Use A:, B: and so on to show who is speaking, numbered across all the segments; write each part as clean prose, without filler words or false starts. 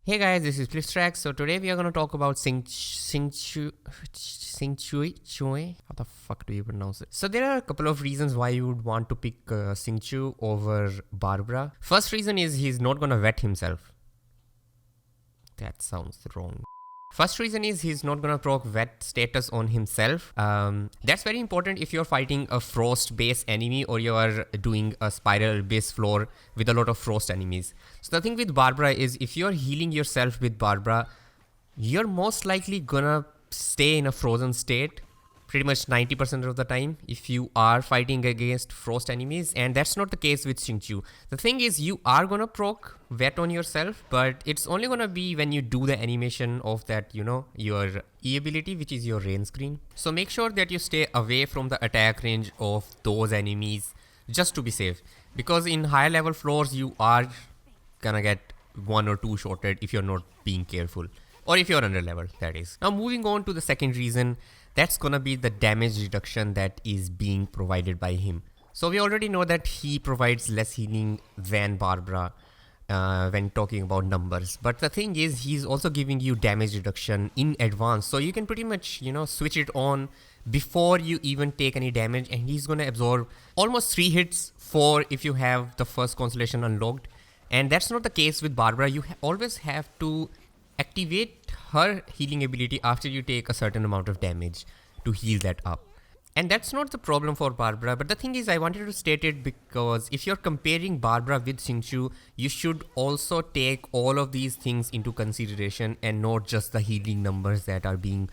A: Hey guys, this is Clifftrack. So today we are going to talk about Xingqui. How the fuck do you pronounce it? So there are a couple of reasons why you would want to pick Xingqiu over Barbara. First reason is he's not going to vet himself. That sounds wrong. First reason is he's not gonna proc vet status on himself. That's very important if you're fighting a frost base enemy or you're doing a spiral base floor with a lot of frost enemies. So the thing with Barbara is if you're healing yourself with Barbara, you're most likely gonna stay in a frozen state pretty much 90% of the time if you are fighting against frost enemies, and that's not the case with Xingqiu. The thing is you are gonna proc vet on yourself, but it's only gonna be when you do the animation of that, your E ability, which is your rain screen. So make sure that you stay away from the attack range of those enemies just to be safe, because in higher level floors you are gonna get one or two shotted if you're not being careful, or if you're under level, that is. Now moving on to the second reason, that's gonna be the damage reduction that is being provided by him. So we already know that he provides less healing than Barbara when talking about numbers. But the thing is, he's also giving you damage reduction in advance. So you can pretty much, switch it on before you even take any damage, and he's gonna absorb almost 3 hits for if you have the first constellation unlocked. And that's not the case with Barbara. You always have to activate her healing ability after you take a certain amount of damage to heal that up. And that's not the problem for Barbara, but the thing is I wanted to state it because if you're comparing Barbara with Xingqiu, you should also take all of these things into consideration and not just the healing numbers that are being,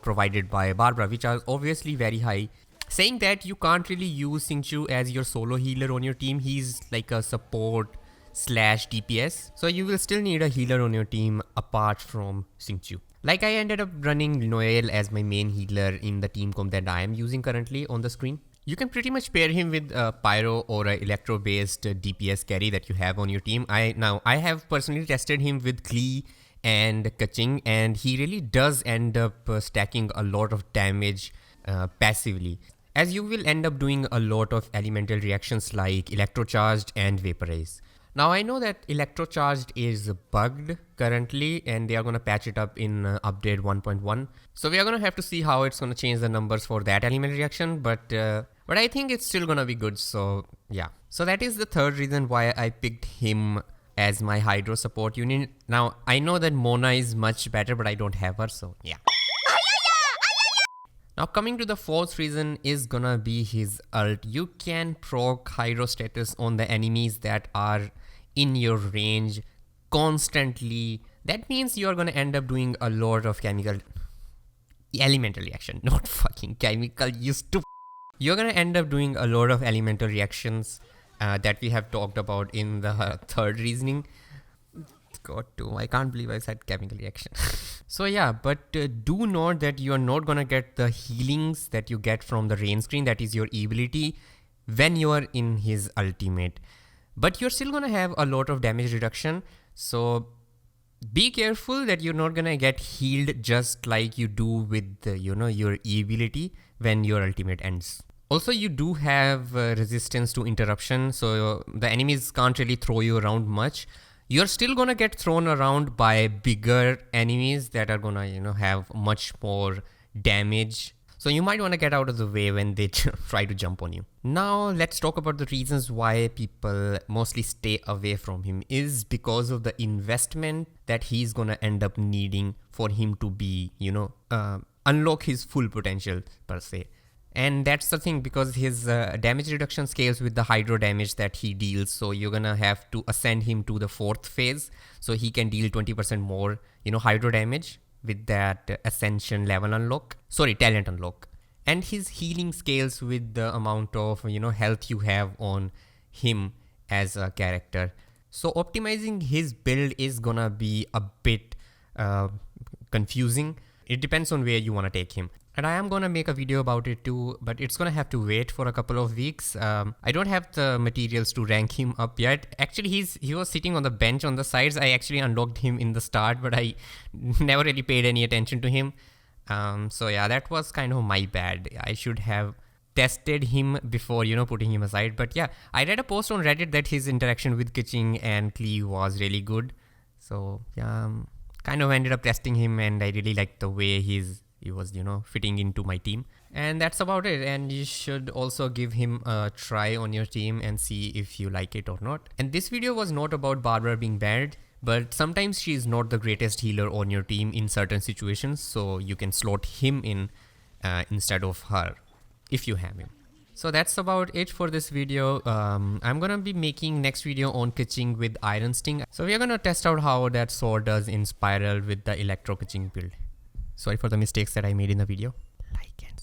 A: provided by Barbara, which are obviously very high. Saying that, you can't really use Xingqiu as your solo healer on your team. He's like a support / DPS, so you will still need a healer on your team apart from Xingqiu. Like I ended up running Noel as my main healer in the team comp that I am using currently on the screen. You can pretty much pair him with a Pyro or a Electro based DPS carry that you have on your team. I have personally tested him with Klee and Kaching, and he really does end up stacking a lot of damage passively, as you will end up doing a lot of elemental reactions like Electrocharged and Vaporize. Now I know that Electrocharged is bugged currently and they are going to patch it up in update 1.1. So we are going to have to see how it's going to change the numbers for that element reaction, but I think it's still going to be good, so yeah. So that is the third reason why I picked him as my Hydro support unit. Now I know that Mona is much better, but I don't have her, so yeah. Now coming to the fourth reason is gonna be his ult. You can proc Hydro status on the enemies that are in your range constantly. That means you're gonna end up doing a lot of elemental reaction, not fucking chemical, you stupid. You're gonna end up doing a lot of elemental reactions that we have talked about in the third reasoning. God, I can't believe I said chemical reaction. So yeah, but do note that you are not gonna get the healings that you get from the rain screen, that is your ability, when you are in his ultimate. But you're still gonna have a lot of damage reduction, so be careful that you're not gonna get healed just like you do with your E ability when your ultimate ends. Also, you do have resistance to interruption, so the enemies can't really throw you around much. You're still gonna get thrown around by bigger enemies that are gonna, have much more damage. So you might wanna get out of the way when they try to jump on you. Now let's talk about the reasons why people mostly stay away from him is because of the investment that he's gonna end up needing for him to be, unlock his full potential per se. And that's the thing, because his damage reduction scales with the hydro damage that he deals. So you're gonna have to ascend him to the 4th phase so he can deal 20% more, hydro damage with that ascension level unlock. Sorry, talent unlock. And his healing scales with the amount of, health you have on him as a character. So optimizing his build is gonna be a bit confusing. It depends on where you wanna take him. And I am gonna make a video about it too, but it's gonna have to wait for a couple of weeks. I don't have the materials to rank him up yet. Actually, he was sitting on the bench on the sides. I actually unlocked him in the start, but I never really paid any attention to him. So yeah, that was kind of my bad. I should have tested him before, putting him aside. But yeah, I read a post on Reddit that his interaction with Kitching and Klee was really good. So yeah, kind of ended up testing him, and I really liked the way he was, you know, fitting into my team. And that's about it. And you should also give him a try on your team and see if you like it or not. And this video was not about Barbara being bad, but sometimes she is not the greatest healer on your team in certain situations, so you can slot him in instead of her if you have him. So that's about it for this video. I'm gonna be making next video on Kaching with Iron Sting. So we are gonna test out how that sword does in Spiral with the Electro Kaching build. Sorry for the mistakes that I made in the video. Like and